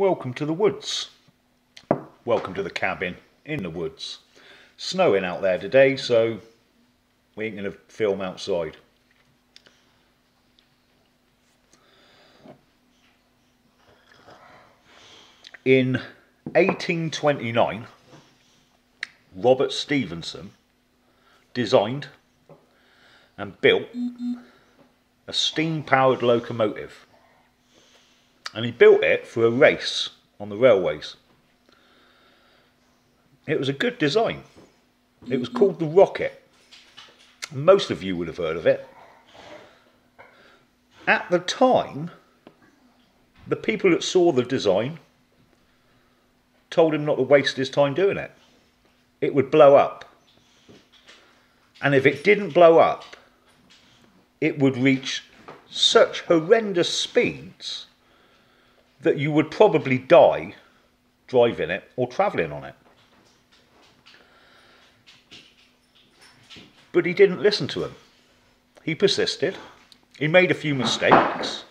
Welcome to the woods. Welcome to the cabin in the woods. Snowing out there today, so we ain't going to film outside. In 1829, Robert Stephenson designed and built a steam-powered locomotive. And he built it for a race on the railways. It was a good design. It was called the Rocket. Most of you would have heard of it. At the time, the people that saw the design told him not to waste his time doing it. It would blow up. And if it didn't blow up, it would reach such horrendous speeds that you would probably die driving it or travelling on it. But he didn't listen to him. He persisted. He made a few mistakes.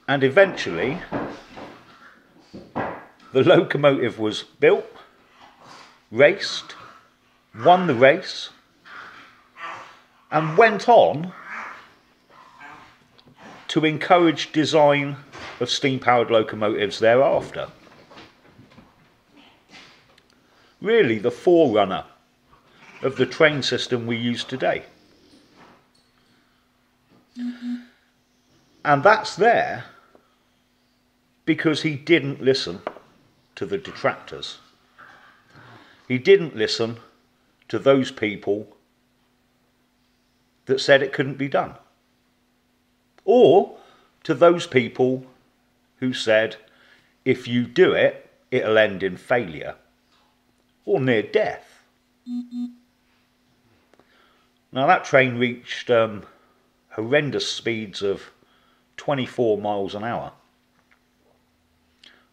And eventually, the locomotive was built, raced, won the race, and went on to encourage design of steam-powered locomotives thereafter. Really the forerunner of the train system we use today. And that's there because he didn't listen to the detractors. He didn't listen to those people that said it couldn't be done. Or to those people who said, if you do it, it'll end in failure or near death. Now that train reached horrendous speeds of 24 miles an hour.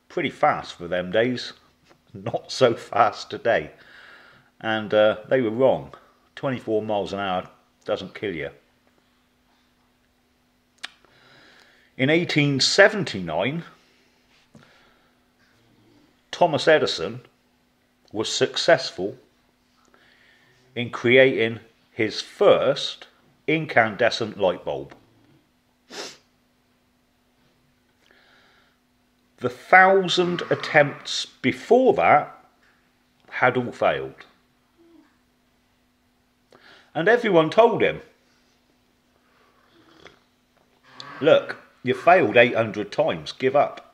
Pretty fast for them days, not so fast today. And they were wrong. 24 miles an hour doesn't kill you. In 1879, Thomas Edison was successful in creating his first incandescent light bulb. The 1,000 attempts before that had all failed. And everyone told him, look, you failed 800 times, give up.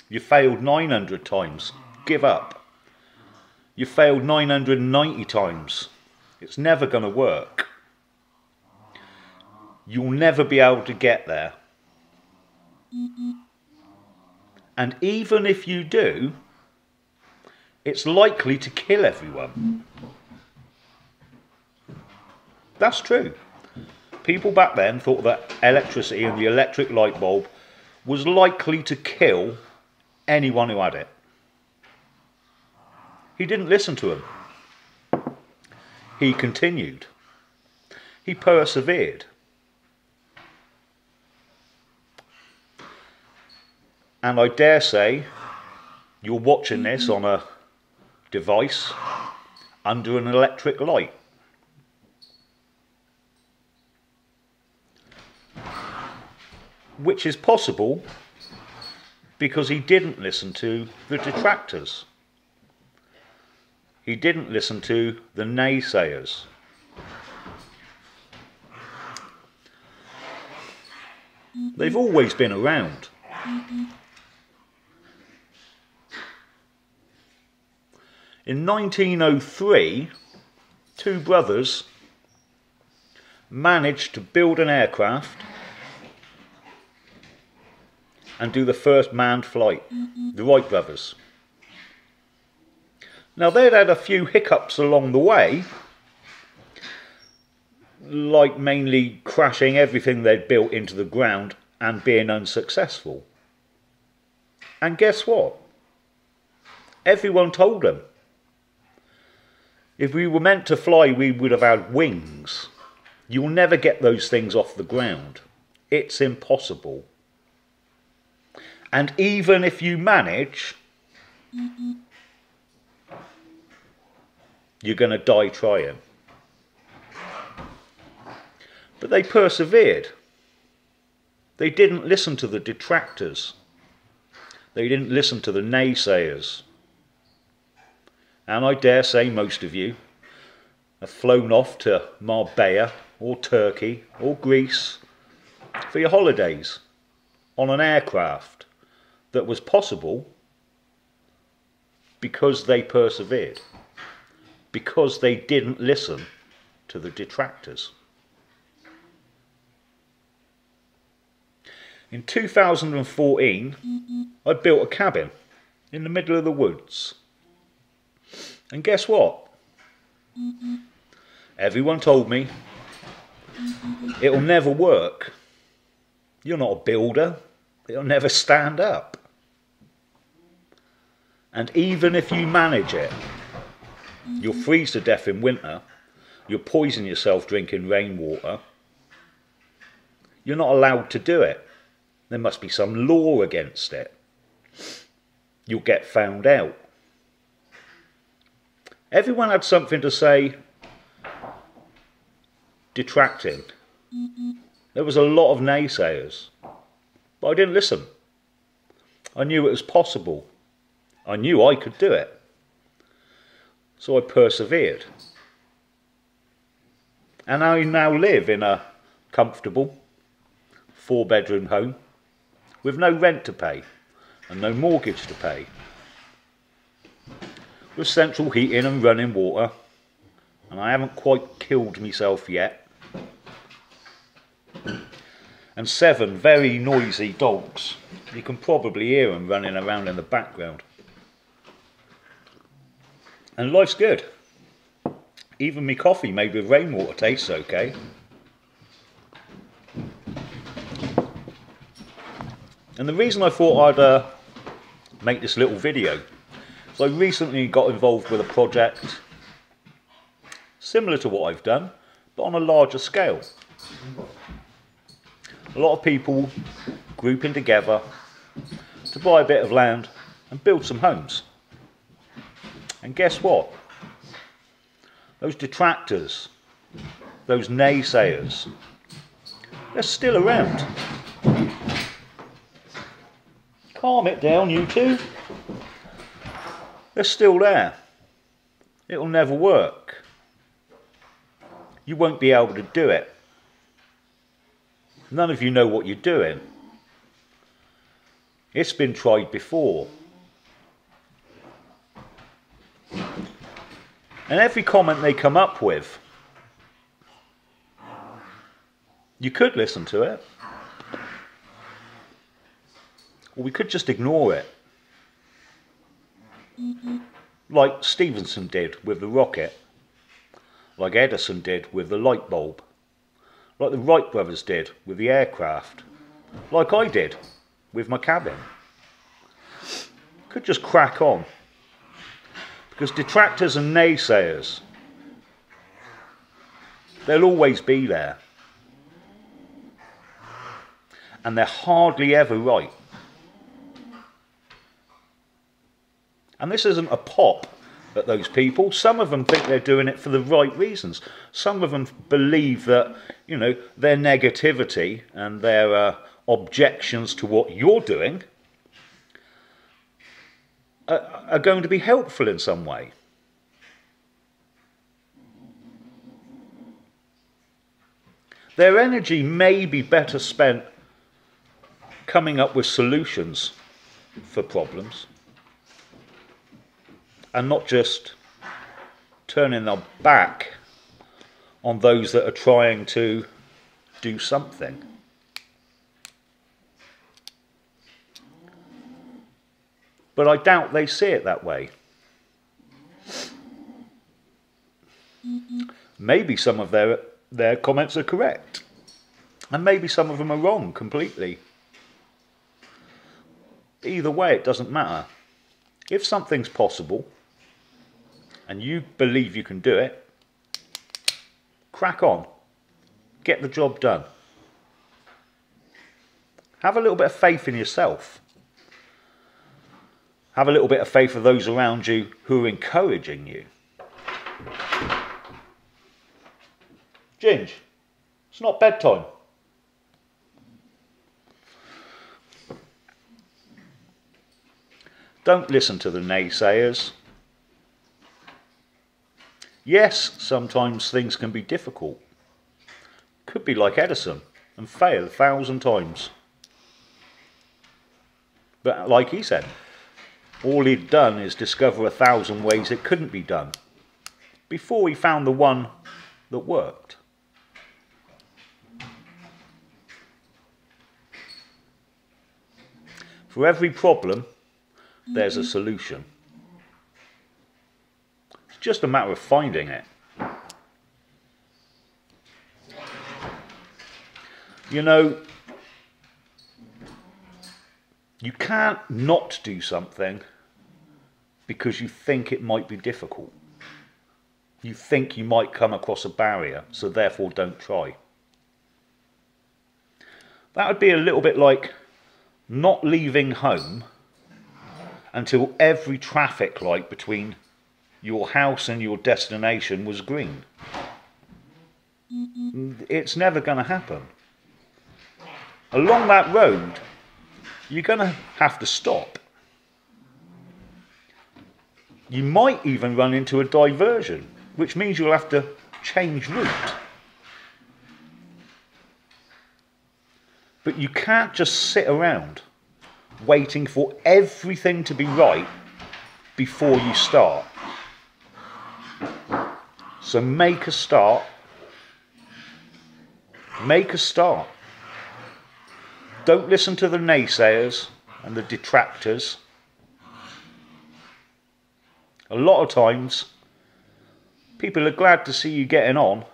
You failed 900 times, give up. You failed 990 times. It's never going to work. You'll never be able to get there. And even if you do, it's likely to kill everyone. That's true. People back then thought that electricity and the electric light bulb was likely to kill anyone who had it. He didn't listen to him. He continued. He persevered. And I dare say you're watching this on a device under an electric light. Which is possible because he didn't listen to the detractors. He didn't listen to the naysayers. They've always been around. In 1903, two brothers managed to build an aircraft and do the first manned flight, the Wright brothers. Now they'd had a few hiccups along the way, like mainly crashing everything they'd built into the ground and being unsuccessful. And guess what? Everyone told them, if we were meant to fly, we would have had wings. You'll never get those things off the ground. It's impossible. And even if you manage, you're going to die trying. But they persevered. They didn't listen to the detractors. They didn't listen to the naysayers. And I dare say most of you have flown off to Marbella or Turkey or Greece for your holidays on an aircraft that was possible because they persevered, because they didn't listen to the detractors. In 2014, I built a cabin in the middle of the woods. And guess what? Everyone told me it'll never work. You're not a builder. It'll never stand up. And even if you manage it, you'll freeze to death in winter. You'll poison yourself drinking rainwater. You're not allowed to do it. There must be some law against it. You'll get found out. Everyone had something to say detracting. There was a lot of naysayers. But I didn't listen. I knew it was possible. I knew I could do it. So I persevered. And I now live in a comfortable 4-bedroom home with no rent to pay and no mortgage to pay, with central heating and running water, and I haven't quite killed myself yet, and 7 very noisy dogs. You can probably hear them running around in the background. And life's good. Even me coffee made with rainwater tastes okay. And the reason I thought I'd make this little video is I recently got involved with a project similar to what I've done, but on a larger scale. A lot of people grouping together to buy a bit of land and build some homes. And guess what? Those detractors, those naysayers, they're still around. Calm it down, you two. They're still there. It'll never work. You won't be able to do it. None of you know what you're doing. It's been tried before. And every comment they come up with, you could listen to it. Or we could just ignore it. Like Stevenson did with the rocket. Like Edison did with the light bulb. Like the Wright brothers did with the aircraft. Like I did with my cabin. Could just crack on. Because detractors and naysayers, they'll always be there. And they're hardly ever right. And this isn't a pop at those people. Some of them think they're doing it for the right reasons. Some of them believe that, you know, their negativity and their objections to what you're doing are going to be helpful in some way. Their energy may be better spent coming up with solutions for problems and not just turning their back on those that are trying to do something. But I doubt they see it that way. Maybe some of their comments are correct. And maybe some of them are wrong completely. Either way, it doesn't matter. If something's possible, and you believe you can do it, crack on. Get the job done. Have a little bit of faith in yourself. Have a little bit of faith for those around you who are encouraging you. Ginge, it's not bedtime. Don't listen to the naysayers. Yes, sometimes things can be difficult. Could be like Edison and fail 1,000 times. But like he said, all he'd done is discover 1,000 ways it couldn't be done before he found the one that worked. For every problem, there's a solution. It's just a matter of finding it. You know, you can't not do something because you think it might be difficult. You think you might come across a barrier, so therefore don't try. That would be a little bit like not leaving home until every traffic light between your house and your destination was green. It's never going to happen. Along that road, you're going to have to stop. You might even run into a diversion, which means you'll have to change route. But you can't just sit around waiting for everything to be right before you start. So make a start. Make a start. Don't listen to the naysayers and the detractors. A lot of times, people are glad to see you getting on,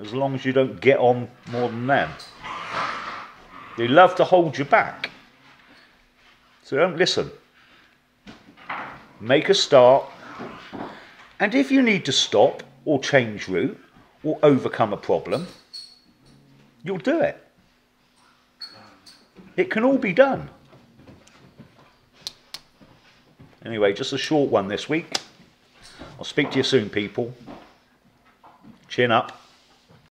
as long as you don't get on more than them. They love to hold you back. So don't listen. Make a start. And if you need to stop or change route or overcome a problem, you'll do it. It can all be done. Anyway, just a short one this week. I'll speak to you soon, people. Chin up.